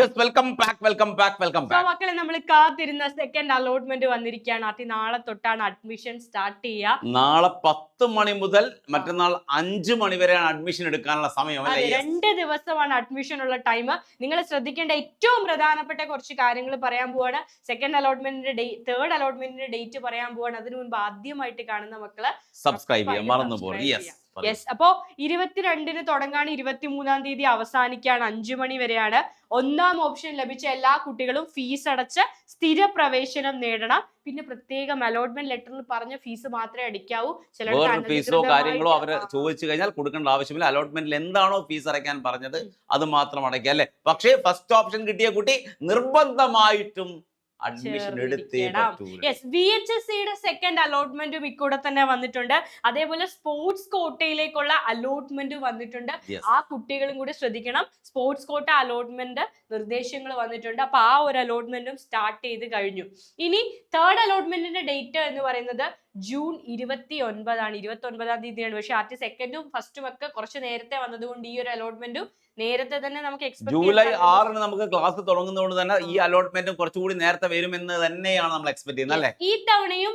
Welcome back. മക്കളെ നമ്മൾ കാത്തിരുന്ന സെക്കൻഡ് അലോട്ട്മെന്റ് വന്നിരിക്കുകയാണ്. നാളെ തൊട്ടാണ് അഡ്മിഷൻ സ്റ്റാർട്ട് ചെയ്യുക. നാളെ 10 മണി മുതൽ മറ്റന്നാൾ 5 മണി വരെയാണ് അഡ്മിഷൻ എടുക്കാനുള്ള സമയം. 2 ദിവസമാണ് അഡ്മിഷൻ ഉള്ള ടൈം. നിങ്ങൾ ശ്രദ്ധിക്കേണ്ട ഏറ്റവും പ്രധാനപ്പെട്ട കുറച്ച് കാര്യങ്ങൾ പറയാൻ പോവാണ്. സെക്കൻഡ് അലോട്ട്മെന്റിന്റെ തേർഡ് അലോട്ട്മെന്റിന്റെ ഡേറ്റ് പറയാൻ പോവാണ്. അതിനു മുൻപ് ആദ്യമായിട്ട് കാണുന്ന മക്കള് സബ്സ്ക്രൈബ് ചെയ്യാൻ മറന്നു പോകരുത്. യെസ്. അപ്പോ 22-ന് തുടങ്ങാണ്, 23-ാം തീയതി അവസാനിക്കാണ്, 5 മണി വരെയാണ്. ഒന്നാം ഓപ്ഷൻ ലഭിച്ച എല്ലാ കുട്ടികളും ഫീസ് അടച്ച് സ്ഥിര പ്രവേശനം നേടണം. പിന്നെ പ്രത്യേകം അലോട്ട്മെന്റ് ലെറ്ററിൽ പറഞ്ഞ ഫീസ് മാത്രമേ അടിക്കാവൂ. ഫീസോ കാര്യങ്ങളോ അവർ ചോദിച്ചു കഴിഞ്ഞാൽ കൊടുക്കേണ്ട ആവശ്യമില്ല. അലോട്ട്മെന്റിൽ എന്താണോ ഫീസ് അടയ്ക്കാൻ പറഞ്ഞത് അത് മാത്രം അടയ്ക്കുക അല്ലേ. പക്ഷേ ഫസ്റ്റ് ഓപ്ഷൻ കിട്ടിയ കുട്ടി നിർബന്ധമായിട്ടും അഡ്മിഷൻ എടുത്തേ പറ്റൂ. യെസ്, VHSCയുടെ സെക്കൻഡ് അലോട്ട്മെന്റും ഇക്കൂടെ തന്നെ വന്നിട്ടുണ്ട്. അതേപോലെ സ്പോർട്സ് കോട്ടയിലേക്കുള്ള അലോട്ട്മെന്റ് വന്നിട്ടുണ്ട്. ആ കുട്ടികളും കൂടി ശ്രദ്ധിക്കണം. സ്പോർട്സ് കോട്ട അലോട്ട്മെന്റ് നിർദ്ദേശങ്ങൾ വന്നിട്ടുണ്ട്. അപ്പൊ ആ ഒരു അലോട്ട്മെന്റും സ്റ്റാർട്ട് ചെയ്ത് കഴിഞ്ഞു. ഇനി തേർഡ് അലോട്ട്മെന്റിന്റെ ഡേറ്റ് എന്ന് പറയുന്നത് ജൂൺ 29-ആണ്. 29-ാം തീയതിയാണ്. പക്ഷെ സെക്കൻഡും ഫസ്റ്റും ഒക്കെ കുറച്ച് നേരത്തെ വന്നതുകൊണ്ട് ഈ ഒരു അലോട്ട്മെന്റും നേരത്തെ തന്നെ നമുക്ക് ജൂലൈ 6-ന് നമുക്ക് ക്ലാസ് തുടങ്ങുന്നതുകൊണ്ട് തന്നെ ഈ അലോട്ട്മെന്റും കുറച്ചുകൂടി നേരത്തെ വരുമെന്ന് തന്നെയാണ് നമ്മൾ എക്സ്പെക്ട് ചെയ്യുന്നത് അല്ലേ. ഈ തവണയും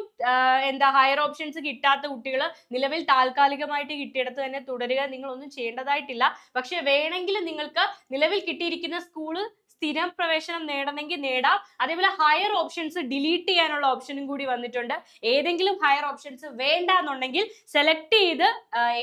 ഹയർ ഓപ്ഷൻസ് കിട്ടാത്ത കുട്ടികൾ നിലവിൽ താൽക്കാലികമായിട്ട് കിട്ടിയിടത്ത് തന്നെ തുടരുക. നിങ്ങൾ ഒന്നും ചെയ്യേണ്ടതായിട്ടില്ല. പക്ഷെ വേണമെങ്കിൽ നിങ്ങൾക്ക് നിലവിൽ കിട്ടിയിരിക്കുന്ന സ്കൂള് സ്ഥിരം പ്രവേശനം നേടണമെങ്കിൽ നേടാം. അതേപോലെ ഹയർ ഓപ്ഷൻസ് ഡിലീറ്റ് ചെയ്യാനുള്ള ഓപ്ഷനും കൂടി വന്നിട്ടുണ്ട്. ഏതെങ്കിലും ഹയർ ഓപ്ഷൻസ് വേണ്ട എന്നുണ്ടെങ്കിൽ സെലക്ട് ചെയ്ത്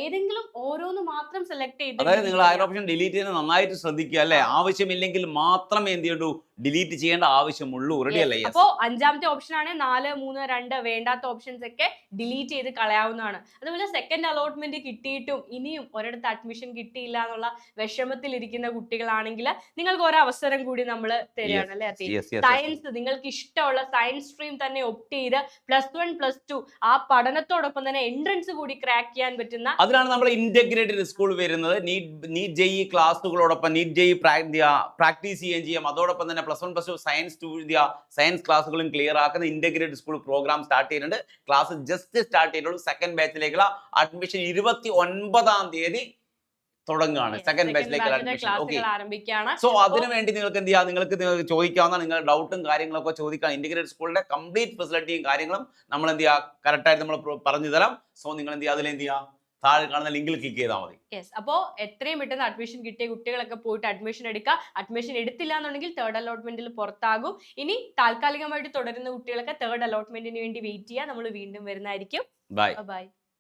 ഏതെങ്കിലും ഓരോന്ന് മാത്രം സെലക്ട് ചെയ്ത്, അതായത് നിങ്ങൾ ഹയർ ഓപ്ഷൻ ഡിലീറ്റ് ചെയ്യുന്നത് നന്നായിട്ട് ശ്രദ്ധിക്കുക അല്ലെ. ആവശ്യമില്ലെങ്കിൽ മാത്രമേ എന്ത് ചെയ്യൂ, ഡിലീറ്റ് ചെയ്യേണ്ട ആവശ്യമുള്ളൂ. റെഡി അല്ലേ? അപ്പോ 5-ാമത്തെ ഓപ്ഷൻ ആണ് 4, 3, 2 വേണ്ടാത്ത ഓപ്ഷൻസ് ഒക്കെ ഡിലീറ്റ് ചെയ്ത് കളയാവുന്നതാണ്. അതുപോലെ സെക്കൻഡ് അലോട്ട്മെന്റ് കിട്ടിയിട്ടും ഇനിയും ഒരിടത്ത് അഡ്മിഷൻ കിട്ടിയില്ല എന്നുള്ള വിഷമത്തിൽ ഇരിക്കുന്ന കുട്ടികളാണെങ്കിൽ നിങ്ങൾക്ക് ഒരു അവസരം കൂടി നമ്മൾ തരികയാണ് അല്ലെ. സയൻസ്, നിങ്ങൾക്ക് ഇഷ്ടമുള്ള സയൻസ് സ്ട്രീം തന്നെ ഒപ്റ്റ് ചെയ്ത് +1 +2 ആ പഠനത്തോടൊപ്പം തന്നെ എൻട്രൻസ് കൂടി ക്രാക്ക് ചെയ്യാൻ പറ്റുന്ന, അതിനാണ് നമ്മൾ ഇന്റഗ്രേറ്റഡ് സ്കൂൾ വരുന്നത്. നീറ്റ് JEE ക്ലാസ്സുകളോടൊപ്പം നീറ്റ് JEE പ്രാക്ടീസ് ചെയ്യുകയും ചെയ്യാം. അതോടൊപ്പം തന്നെ +1 +2 സയൻസ് ക്ലാസ്സുകളും ക്ലിയർ ആക്കുന്ന ഇന്റഗ്രേറ്റഡ് സ്കൂൾ പ്രോഗ്രാം സ്റ്റാർട്ട് ചെയ്യുന്നുണ്ട്. ക്ലാസ് ജസ്റ്റ് സ്റ്റാർട്ട് ചെയ്തിട്ടുള്ളൂ. സെക്കൻഡ് ബാച്ചിലേക്കുള്ള അഡ്മിഷൻ 29-ാം തീയതി തുടങ്ങുകയാണ്. സെക്കൻഡ് ബാച്ചിലേക്കുള്ള അഡ്മിഷൻ ആരംഭിക്കുകയാണ്. സോ അതിനുവേണ്ടി നിങ്ങൾക്ക് എന്ത് ചെയ്യാം, നിങ്ങൾക്ക് ചോദിക്കാവുന്ന നിങ്ങളുടെ ഡൗട്ടും കാര്യങ്ങളൊക്കെ ചോദിക്കാം. ഇന്റഗ്രേറ്റഡ് സ്കൂളിന്റെ കംപ്ലീറ്റ് ഫെസിലിറ്റിയും കാര്യങ്ങളും നമ്മൾ എന്ത് ചെയ്യുക, കറക്റ്റായിട്ട് നമ്മൾ പറഞ്ഞു തരാം. സോ നിങ്ങൾ എന്ത് ചെയ്യുക, അതിലെന്ത് ചെയ്യുക, താഴെ കാണുന്ന ലിങ്കിൽ ക്ലിക്ക് ചെയ്താൽ മതി. അപ്പോൾ എത്രയും പെട്ടെന്ന് അഡ്മിഷൻ കിട്ടിയ കുട്ടികളൊക്കെ പോയിട്ട് അഡ്മിഷൻ എടുക്കുക. അഡ്മിഷൻ എടുത്തില്ല എന്നുണ്ടെങ്കിൽ തേർഡ് അലോട്ട്മെന്റിൽ പുറത്താകും. ഇനി താൽക്കാലികമായിട്ട് തുടരുന്ന കുട്ടികളൊക്കെ തേർഡ് അലോട്ട്മെന്റിന് വേണ്ടി വെയിറ്റ് ചെയ്യുക. നമ്മൾ വീണ്ടും വരുന്നതായിരിക്കും. ബൈ.